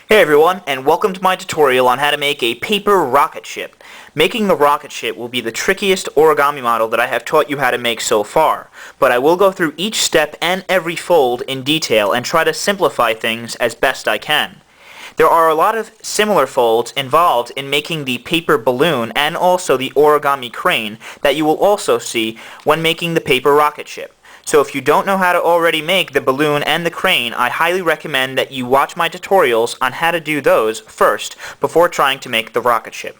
Hey everyone, and welcome to my tutorial on how to make a paper rocket ship. Making the rocket ship will be the trickiest origami model that I have taught you how to make so far, but I will go through each step and every fold in detail and try to simplify things as best I can. There are a lot of similar folds involved in making the paper balloon and also the origami crane that you will also see when making the paper rocket ship. So if you don't know how to already make the balloon and the crane, I highly recommend that you watch my tutorials on how to do those first before trying to make the rocket ship.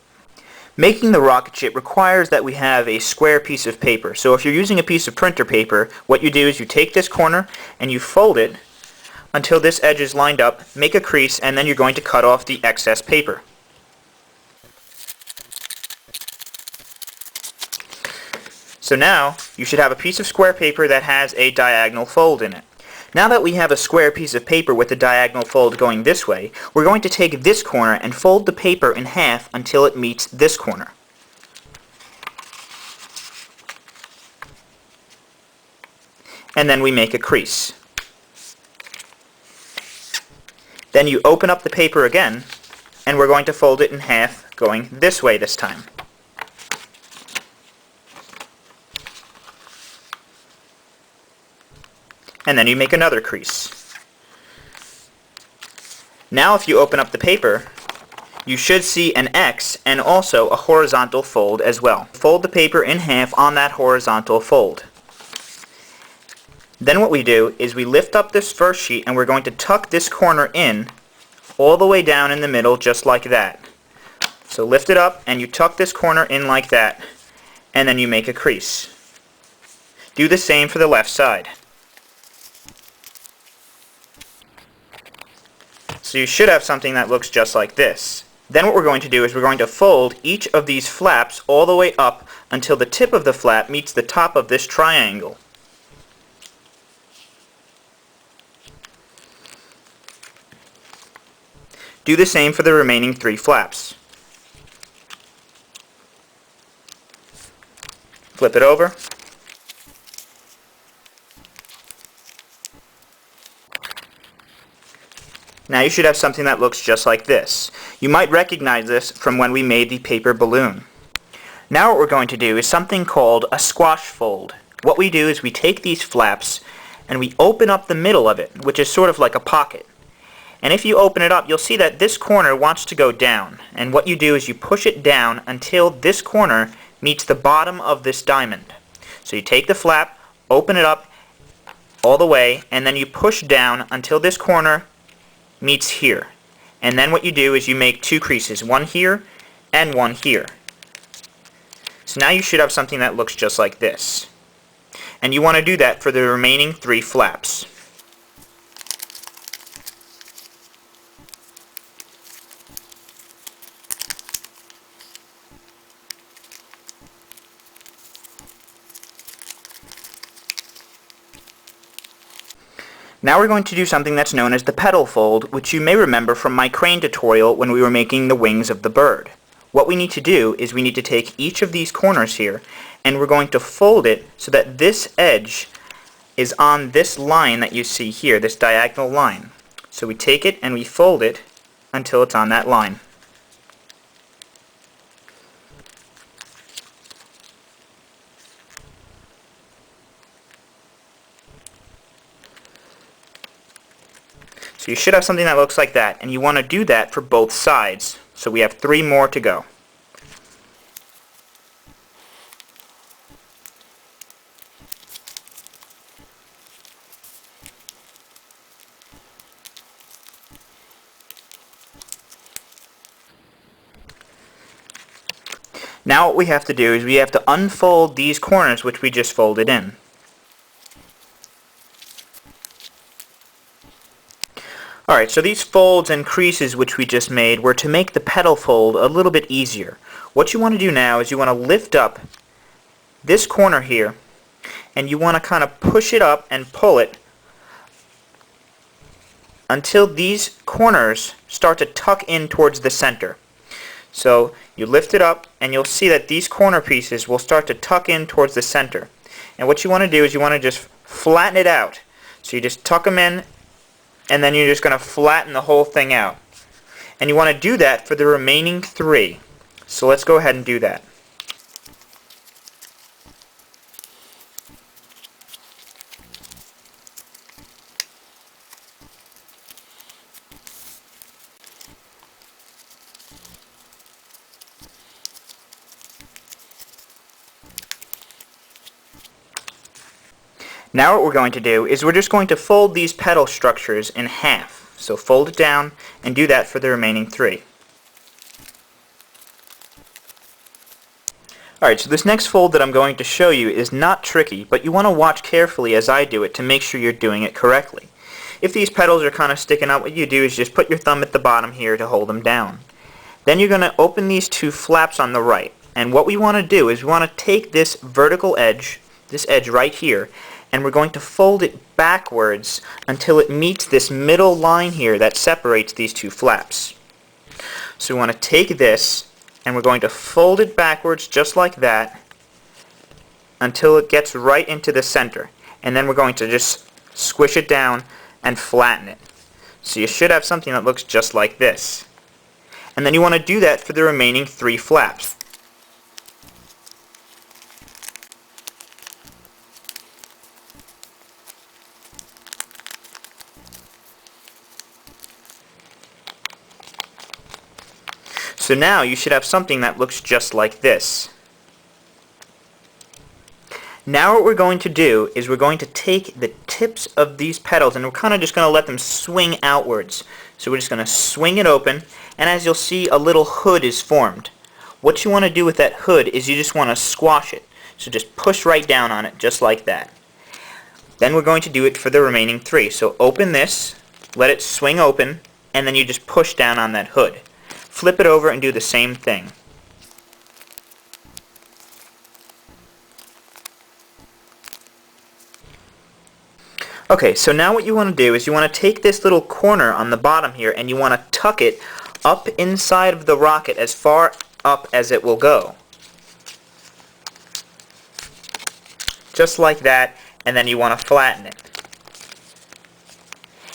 Making the rocket ship requires that we have a square piece of paper. So if you're using a piece of printer paper, what you do is you take this corner and you fold it until this edge is lined up, make a crease, and then you're going to cut off the excess paper. So now, you should have a piece of square paper that has a diagonal fold in it. Now that we have a square piece of paper with a diagonal fold going this way, we're going to take this corner and fold the paper in half until it meets this corner. And then we make a crease. Then you open up the paper again, and we're going to fold it in half going this way this time. And then you make another crease. Now if you open up the paper, you should see an X and also a horizontal fold as well. Fold the paper in half on that horizontal fold. Then what we do is we lift up this first sheet and we're going to tuck this corner in all the way down in the middle just like that. So lift it up and you tuck this corner in like that, and then you make a crease. Do the same for the left side. So you should have something that looks just like this. Then what we're going to do is we're going to fold each of these flaps all the way up until the tip of the flap meets the top of this triangle. Do the same for the remaining 3 flaps. Flip it over. Now you should have something that looks just like this. You might recognize this from when we made the paper balloon. Now what we're going to do is something called a squash fold. What we do is we take these flaps and we open up the middle of it, which is sort of like a pocket. And if you open it up, you'll see that this corner wants to go down. And what you do is you push it down until this corner meets the bottom of this diamond. So you take the flap, open it up all the way, and then you push down until this corner meets here. And then what you do is you make 2 creases, one here and one here. So now you should have something that looks just like this. And you want to do that for the remaining 3 flaps. Now we're going to do something that's known as the petal fold, which you may remember from my crane tutorial when we were making the wings of the bird. What we need to do is we need to take each of these corners here and we're going to fold it so that this edge is on this line that you see here, this diagonal line. So we take it and we fold it until it's on that line. So you should have something that looks like that, and you want to do that for both sides. So we have 3 more to go. Now what we have to do is we have to unfold these corners which we just folded in. Alright, so these folds and creases which we just made were to make the petal fold a little bit easier. What you want to do now is you want to lift up this corner here and you want to kind of push it up and pull it until these corners start to tuck in towards the center. So you lift it up and you'll see that these corner pieces will start to tuck in towards the center. And what you want to do is you want to just flatten it out. So you just tuck them in and then you're just going to flatten the whole thing out. And you want to do that for the remaining 3. So let's go ahead and do that. Now what we're going to do is we're just going to fold these petal structures in half. So fold it down and do that for the remaining 3. Alright, so this next fold that I'm going to show you is not tricky, but you want to watch carefully as I do it to make sure you're doing it correctly. If these petals are kind of sticking out, what you do is just put your thumb at the bottom here to hold them down. Then you're going to open these 2 flaps on the right. And what we want to do is we want to take this vertical edge, this edge right here, and we're going to fold it backwards until it meets this middle line here that separates these 2 flaps. So we want to take this and we're going to fold it backwards just like that until it gets right into the center. And then we're going to just squish it down and flatten it. So you should have something that looks just like this. And then you want to do that for the remaining 3 flaps. So now you should have something that looks just like this. Now what we're going to do is we're going to take the tips of these petals and we're kind of just going to let them swing outwards. So we're just going to swing it open, and as you'll see, a little hood is formed. What you want to do with that hood is you just want to squash it. So just push right down on it just like that. Then we're going to do it for the remaining 3. So open this, let it swing open, and then you just push down on that hood. Flip it over and do the same thing. Okay, so now what you want to do is you want to take this little corner on the bottom here and you want to tuck it up inside of the rocket as far up as it will go. Just like that, and then you want to flatten it.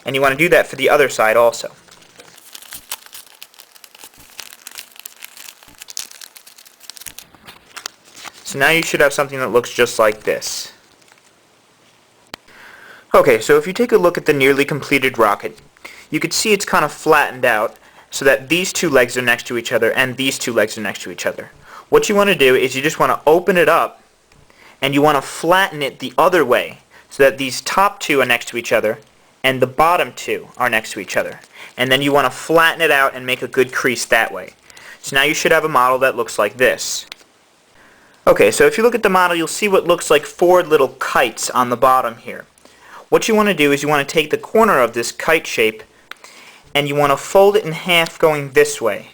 And you want to do that for the other side also. So now you should have something that looks just like this. Okay, so if you take a look at the nearly completed rocket, you can see it's kind of flattened out so that these 2 legs are next to each other and these 2 legs are next to each other. What you want to do is you just want to open it up and you want to flatten it the other way so that these top 2 are next to each other and the bottom 2 are next to each other. And then you want to flatten it out and make a good crease that way. So now you should have a model that looks like this. Okay, so if you look at the model, you'll see what looks like 4 little kites on the bottom here. What you want to do is you want to take the corner of this kite shape and you want to fold it in half going this way.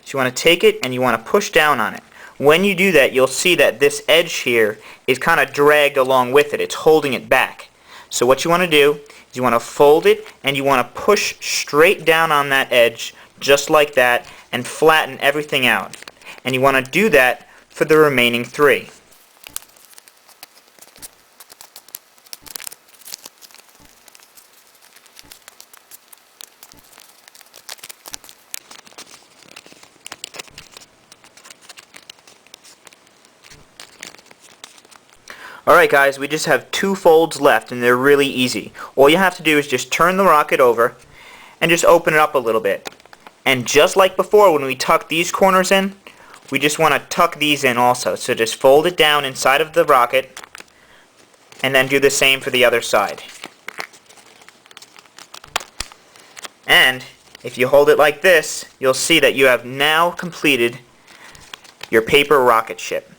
So you want to take it and you want to push down on it. When you do that, you'll see that this edge here is kind of dragged along with it. It's holding it back. So what you want to do is you want to fold it and you want to push straight down on that edge just like that and flatten everything out. And you want to do that for the remaining 3. Alright guys, we just have 2 folds left and they're really easy. All you have to do is just turn the rocket over and just open it up a little bit. And just like before when we tucked these corners in, we just want to tuck these in also. So just fold it down inside of the rocket and then do the same for the other side. And if you hold it like this, you'll see that you have now completed your paper rocket ship.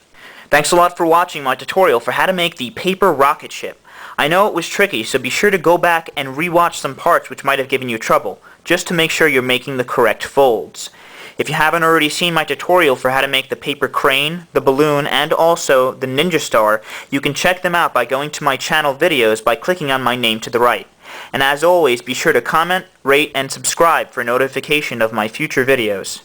Thanks a lot for watching my tutorial for how to make the paper rocket ship. I know it was tricky, so be sure to go back and re-watch some parts which might have given you trouble, just to make sure you're making the correct folds. If you haven't already seen my tutorial for how to make the paper crane, the balloon, and also the ninja star, you can check them out by going to my channel videos by clicking on my name to the right. And as always, be sure to comment, rate, and subscribe for notification of my future videos.